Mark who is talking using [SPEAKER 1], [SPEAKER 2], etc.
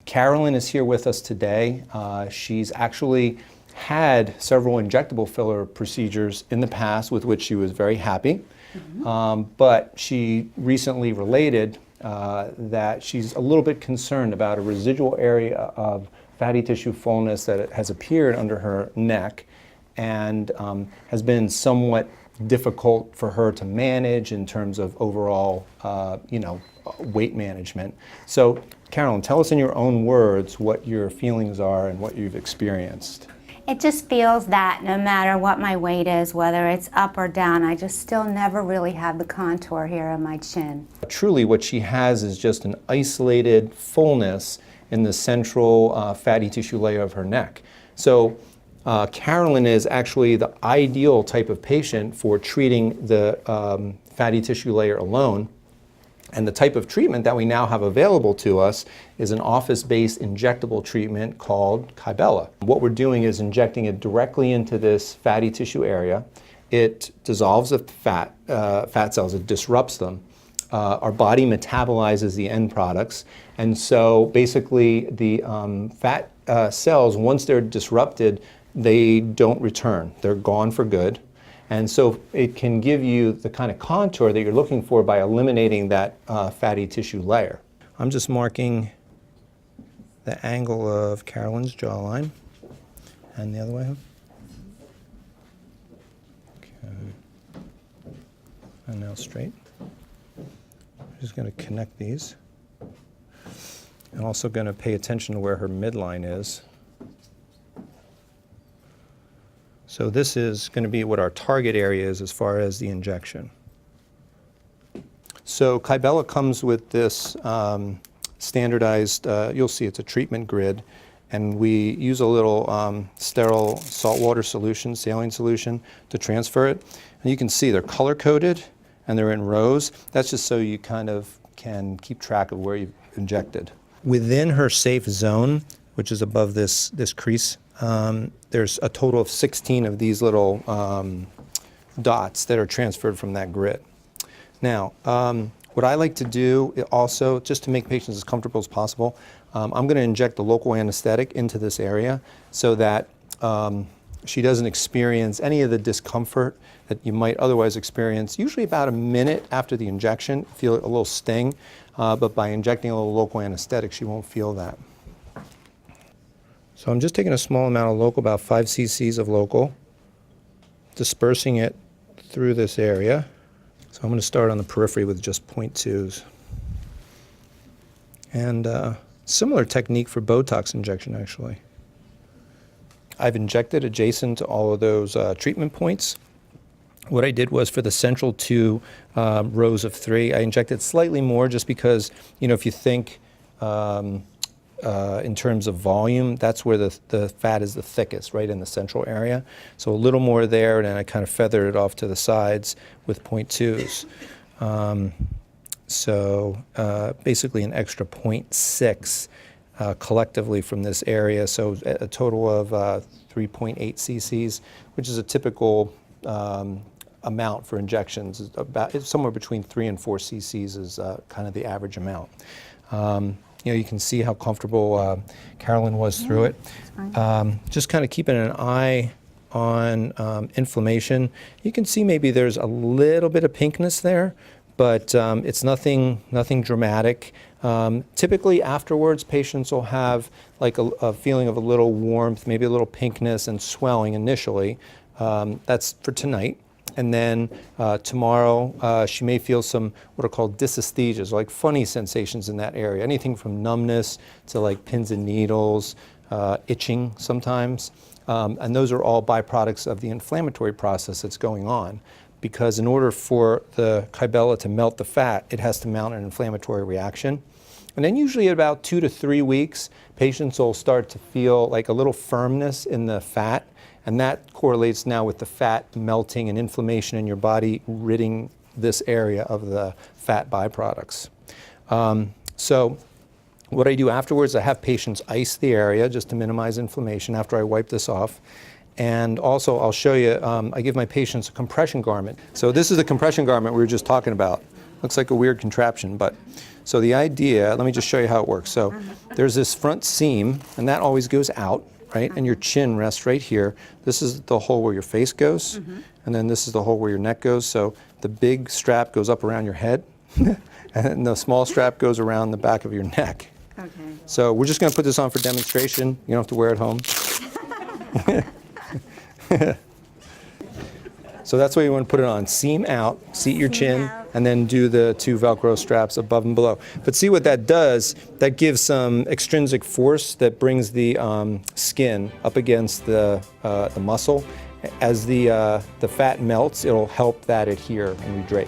[SPEAKER 1] Carolyn is here with us today. She's actually had several injectable filler procedures in the past with which she was very happy, but she recently related that she's a little bit concerned about a residual area of fatty tissue fullness that has appeared under her neck and has been somewhat difficult for her to manage in terms of overall, weight management. So, Carolyn, tell us in your own words what your feelings are and what you've experienced.
[SPEAKER 2] It just feels that no matter what my weight is, whether it's up or down, I just still never really have the contour here on my chin.
[SPEAKER 1] Truly, what she has is just an isolated fullness in the central fatty tissue layer of her neck. So, Carolyn is actually the ideal type of patient for treating the fatty tissue layer alone. And the type of treatment that we now have available to us is an office-based injectable treatment called Kybella. What we're doing is injecting it directly into this fatty tissue area. It dissolves the fat cells, it disrupts them. Our body metabolizes the end products. And so basically the fat cells, once they're disrupted, they don't return. They're gone for good. And so it can give you the kind of contour that you're looking for by eliminating that fatty tissue layer. I'm just marking the angle of Carolyn's jawline and the other way. Okay. And now straight. I'm just going to connect these. I'm also going to pay attention to where her midline is. So this is going to be what our target area is as far as the injection. So Kybella comes with this standardized, you'll see it's a treatment grid, and we use a little sterile saltwater solution, saline solution, to transfer it. And you can see they're color-coded and they're in rows. That's just so you kind of can keep track of where you've injected. Within her safe zone, which is above this crease, there's a total of 16 of these little dots that are transferred from that grid. Now, what I like to do also, just to make patients as comfortable as possible, I'm going to inject the local anesthetic into this area so that she doesn't experience any of the discomfort that you might otherwise experience, usually about a minute after the injection, feel a little sting, but by injecting a little local anesthetic, she won't feel that. So I'm just taking a small amount of local, about 5 cc's of local, dispersing it through this area. So I'm going to start on the periphery with just 0.2s. And similar technique for Botox injection, actually. I've injected adjacent to all of those treatment points. What I did was for the central 2 rows of 3, I injected slightly more just because, if you think in terms of volume, that's where the fat is the thickest, right in the central area. So a little more there, and then I kind of feathered it off to the sides with 0.2s. So basically an extra 0.6 collectively from this area. So a total of 3.8 cc's, which is a typical amount for injections. It's somewhere between 3 and 4 cc's is kind of the average amount. You can see how comfortable Carolyn was through it. Just kind of keeping an eye on inflammation. You can see maybe there's a little bit of pinkness there, but it's nothing dramatic. Typically afterwards, patients will have like a feeling of a little warmth, maybe a little pinkness and swelling initially. That's for tonight. And then tomorrow, she may feel some what are called dysesthesias, like funny sensations in that area. Anything from numbness to like pins and needles, itching sometimes. And those are all byproducts of the inflammatory process that's going on. Because in order for the Kybella to melt the fat, it has to mount an inflammatory reaction. And then usually at about 2 to 3 weeks, patients will start to feel like a little firmness in the fat. And that correlates now with the fat melting and inflammation in your body, ridding this area of the fat byproducts. So what I do afterwards, I have patients ice the area just to minimize inflammation after I wipe this off. And also I'll show you, I give my patients a compression garment. So this is the compression garment we were just talking about. Looks like a weird contraption, but so the idea, let me just show you how it works. So there's this front seam, and that always goes out, right? And your chin rests right here. This is the hole where your face goes, and then this is the hole where your neck goes. So the big strap goes up around your head, and the small strap goes around the back of your neck.
[SPEAKER 2] Okay.
[SPEAKER 1] So we're just going to put this on for demonstration. You don't have to wear it home. So that's why you want to put it on. Seam out, seat your chin,
[SPEAKER 2] out.
[SPEAKER 1] and then do the 2 Velcro straps above and below. But see what that does? That gives some extrinsic force that brings the skin up against the muscle. As the fat melts, it'll help that adhere and redrape.